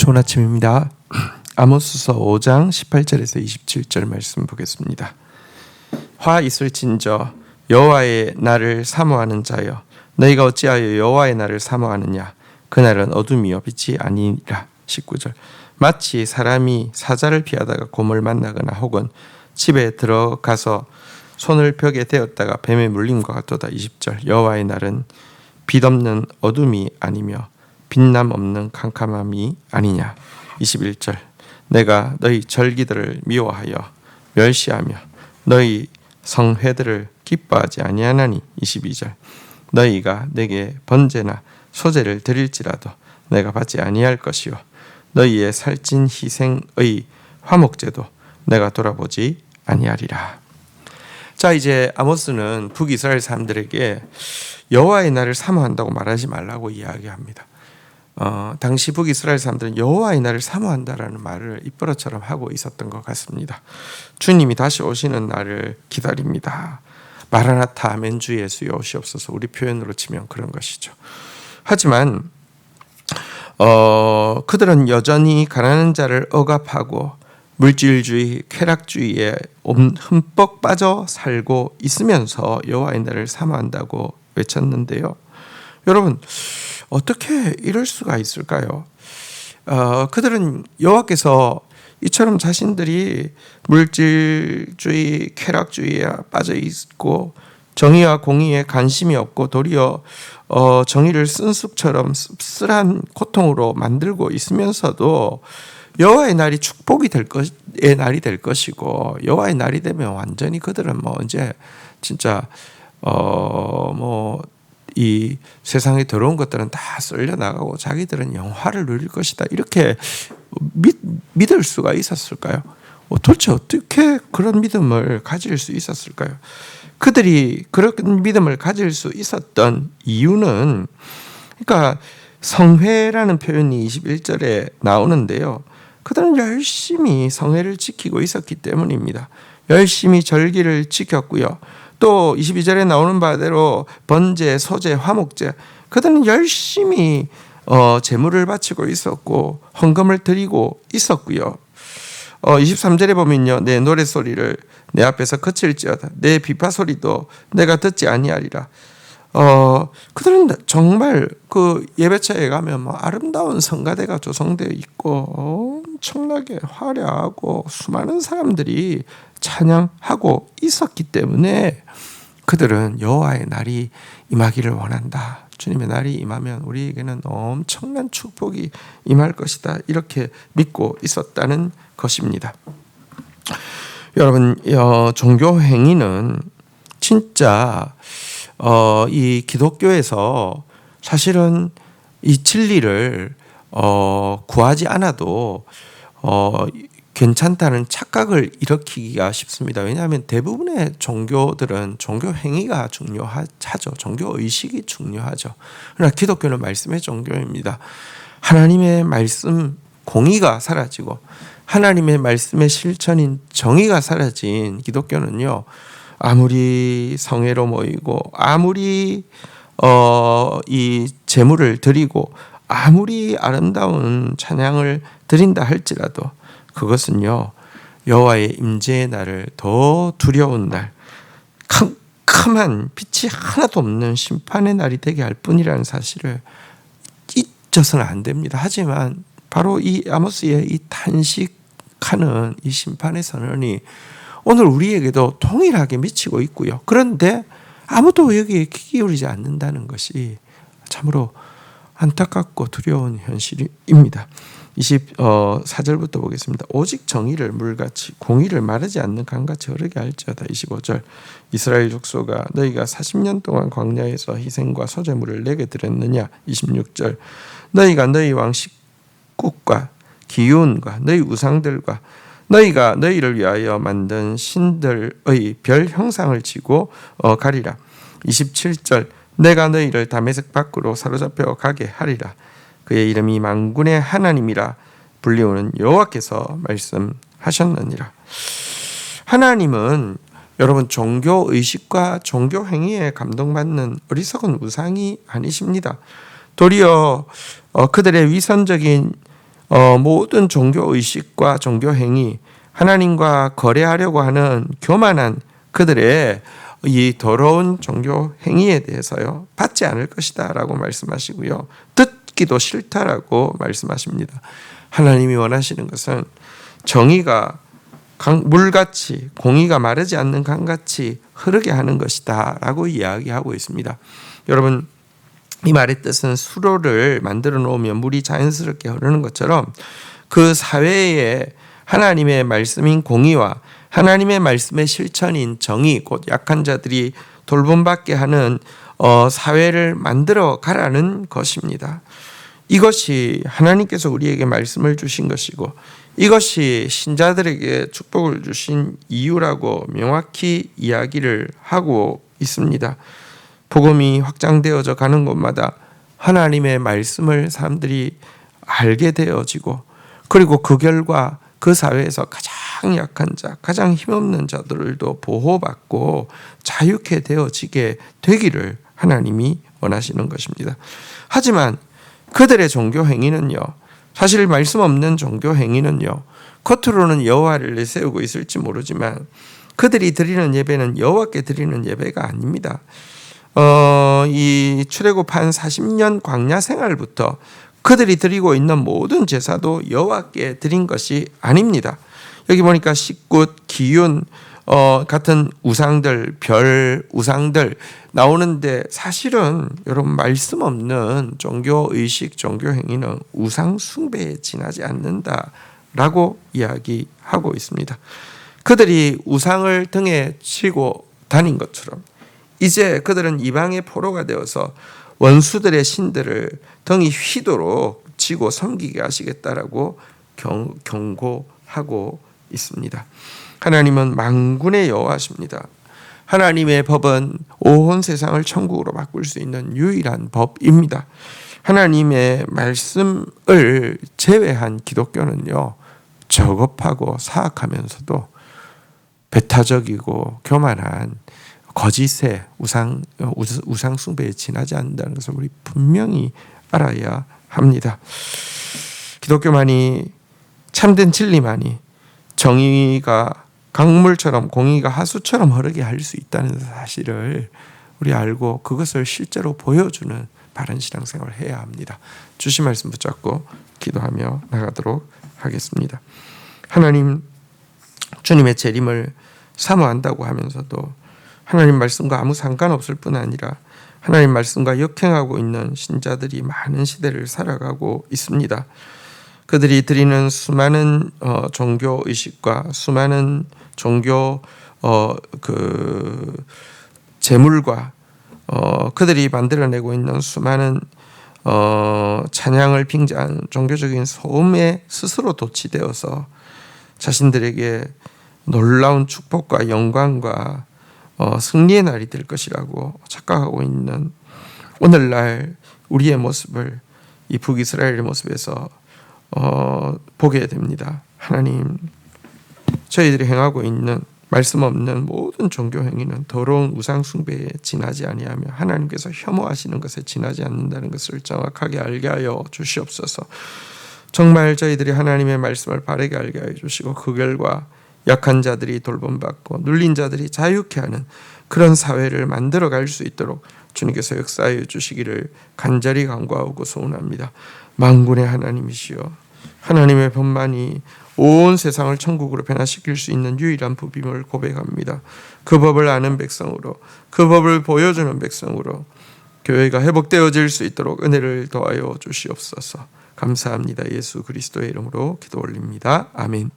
좋은 아침입니다. 아모스서 5장 18절에서 27절 말씀 보겠습니다. 화 있을진저 여호와의 날을 사모하는 자여, 너희가 어찌하여 여호와의 날을 사모하느냐? 그날은 어둠이요 빛이 아니라. 19절. 마치 사람이 사자를 피하다가 곰을 만나거나 혹은 집에 들어가서 손을 벽에 대었다가 뱀에 물림과 같도다. 20절. 여호와의 날은 빛없는 어둠이 아니며 빛남 없는 캄캄함이 아니냐. 21절. 내가 너희 절기들을 미워하여 멸시하며 너희 성회들을 기뻐하지 아니하나니. 22절. 너희가 내게 번제나 소제를 드릴지라도 내가 받지 아니할 것이요 너희의 살찐 희생의 화목제도 내가 돌아보지 아니하리라. 자, 이제 아모스는 북이스라엘 사람들에게 여호와의 날을 사모한다고 말하지 말라고 이야기합니다. 당시 북이스라엘 사람들은 여호와의 날을 사모한다라는 말을 입버릇처럼 하고 있었던 것 같습니다. 주님이 다시 오시는 날을 기다립니다. 마라나타 아멘 주 예수여 오시옵소서, 우리 표현으로 치면 그런 것이죠. 하지만 그들은 여전히 가난한 자를 억압하고 물질주의, 쾌락주의에 흠뻑 빠져 살고 있으면서 여호와의 날을 사모한다고 외쳤는데요. 여러분, 어떻게 이럴 수가 있을까요? 그들은 여호와께서 이처럼 자신들이 물질주의, 쾌락주의에 빠져 있고 정의와 공의에 관심이 없고 도리어 정의를 쓴 쑥처럼 씁쓸한 고통으로 만들고 있으면서도 여호와의 날이 축복이 될 것의 날이 될 것이고, 여호와의 날이 되면 완전히 그들은 이제 진짜 이 세상에 들어온 것들은 다 썰려 나가고 자기들은 영화를 누릴 것이다, 이렇게 믿을 수가 있었을까요? 도대체 어떻게 그런 믿음을 가질 수 있었을까요? 그들이 그런 믿음을 가질 수 있었던 이유는, 그러니까 성회라는 표현이 21절에 나오는데요. 그들은 열심히 성회를 지키고 있었기 때문입니다. 열심히 절기를 지켰고요. 또 22절에 나오는 바대로 번제, 소제, 화목제, 그들은 열심히 제물을 바치고 있었고 헌금을 드리고 있었고요. 23절에 보면요, 내 노래소리를 내 앞에서 그칠지어다 내 비파 소리도 내가 듣지 아니하리라. 그들은 정말 그 예배차에 가면 아름다운 성가대가 조성되어 있고 엄청나게 화려하고 수많은 사람들이 찬양하고 있었기 때문에 그들은 여호와의 날이 임하기를 원한다. 주님의 날이 임하면 우리에게는 엄청난 축복이 임할 것이다, 이렇게 믿고 있었다는 것입니다. 여러분, 종교 행위는 진짜 이 기독교에서 사실은 이 진리를 구하지 않아도 괜찮다는 착각을 일으키기가 쉽습니다. 왜냐하면 대부분의 종교들은 종교 행위가 중요하죠. 종교 의식이 중요하죠. 그러나 기독교는 말씀의 종교입니다. 하나님의 말씀 공의가 사라지고 하나님의 말씀의 실천인 정의가 사라진 기독교는요, 아무리 성회로 모이고 아무리 이 제물을 드리고 아무리 아름다운 찬양을 드린다 할지라도 그것은요, 여호와의 임재의 날을 더 두려운 날, 캄캄한 빛이 하나도 없는 심판의 날이 되게 할 뿐이라는 사실을 잊어서는 안 됩니다. 하지만 바로 이 아모스의 이 탄식하는 이 심판의 선언이 오늘 우리에게도 동일하게 미치고 있고요. 그런데 아무도 여기에 귀 기울이지 않는다는 것이 참으로 안타깝고 두려운 현실입니다. 24절부터 보겠습니다. 오직 정의를 물같이 공의를 마르지 않는 강같이 흐르게 할지어다. 25절. 이스라엘 족속아, 너희가 40년 동안 광야에서 희생과 소제물을 내게 드렸느냐. 26절. 너희가 너희 왕 식국과 기운과 너희 우상들과 너희가 너희를 위하여 만든 신들의 별 형상을 지고 가리라. 27절. 내가 너희를 다메섹 밖으로 사로잡혀 가게 하리라. 그의 이름이 만군의 하나님이라 불리우는 여호와께서 말씀하셨느니라. 하나님은 여러분 종교 의식과 종교 행위에 감동받는 어리석은 우상이 아니십니다. 도리어 그들의 위선적인 모든 종교 의식과 종교 행위, 하나님과 거래하려고 하는 교만한 그들의 이 더러운 종교 행위에 대해서요 받지 않을 것이다라고 말씀하시고요, 듣기도 싫다라고 말씀하십니다. 하나님이 원하시는 것은 정의가 물같이, 공의가 마르지 않는 강같이 흐르게 하는 것이다라고 이야기하고 있습니다. 여러분, 이 말의 뜻은 수로를 만들어 놓으면 물이 자연스럽게 흐르는 것처럼 그 사회에 하나님의 말씀인 공의와 하나님의 말씀의 실천인 정의, 곧 약한 자들이 돌봄받게 하는 사회를 만들어 가라는 것입니다. 이것이 하나님께서 우리에게 말씀을 주신 것이고, 이것이 신자들에게 축복을 주신 이유라고 명확히 이야기를 하고 있습니다. 복음이 확장되어져 가는 곳마다 하나님의 말씀을 사람들이 알게 되어지고, 그리고 그 결과 그 사회에서 가장 약한 자, 가장 힘없는 자들도 보호받고 자유케 되어지게 되기를 하나님이 원하시는 것입니다. 하지만 그들의 종교 행위는요, 사실 말씀 없는 종교 행위는요, 겉으로는 여호와를 내세우고 있을지 모르지만 그들이 드리는 예배는 여호와께 드리는 예배가 아닙니다. 이 출애굽한 40년 광야 생활부터 그들이 드리고 있는 모든 제사도 여호와께 드린 것이 아닙니다. 여기 보니까 식굿, 기윤 같은 우상들, 별 우상들 나오는데, 사실은 여러분 말씀 없는 종교 의식, 종교 행위는 우상 숭배에 지나지 않는다라고 이야기하고 있습니다. 그들이 우상을 등에 지고 다닌 것처럼 이제 그들은 이방의 포로가 되어서 원수들의 신들을 등이 휘도록 지고 섬기게 하시겠다라고 경고하고 있습니다. 하나님은 만군의 여호와십니다. 하나님의 법은 온 세상을 천국으로 바꿀 수 있는 유일한 법입니다. 하나님의 말씀을 제외한 기독교는요, 저급하고 사악하면서도 배타적이고 교만한 거짓의 우상 숭배에 지나지 않는다는 것을 우리 분명히 알아야 합니다. 기독교만이, 참된 진리만이 정의가 강물처럼, 공의가 하수처럼 흐르게 할 수 있다는 사실을 우리 알고 그것을 실제로 보여주는 바른 신앙생활을 해야 합니다. 주신 말씀 붙잡고 기도하며 나가도록 하겠습니다. 하나님, 주님의 재림을 사모한다고 하면서도 하나님 말씀과 아무 상관없을 뿐 아니라 하나님 말씀과 역행하고 있는 신자들이 많은 시대를 살아가고 있습니다. 그들이 드리는 수많은 종교 의식과 수많은 종교 제물과 그들이 만들어내고 있는 수많은 찬양을 빙자한 종교적인 소음에 스스로 도취되어서 자신들에게 놀라운 축복과 영광과 승리의 날이 될 것이라고 착각하고 있는 오늘날 우리의 모습을 이 북이스라엘의 모습에서 보게 됩니다. 하나님, 저희들이 행하고 있는 말씀 없는 모든 종교 행위는 더러운 우상 숭배에 지나지 아니하며 하나님께서 혐오하시는 것에 지나지 않는다는 것을 정확하게 알게 하여 주시옵소서. 정말 저희들이 하나님의 말씀을 바르게 알게 하여 주시고 그 결과 약한 자들이 돌봄받고 눌린 자들이 자유케 하는 그런 사회를 만들어갈 수 있도록 주님께서 역사하여 주시기를 간절히 간구하고 소원합니다. 만군의 하나님이시여, 하나님의 법만이 온 세상을 천국으로 변화시킬 수 있는 유일한 법임을 고백합니다. 그 법을 아는 백성으로, 그 법을 보여주는 백성으로 교회가 회복되어질 수 있도록 은혜를 더하여 주시옵소서. 감사합니다. 예수 그리스도의 이름으로 기도 올립니다. 아멘.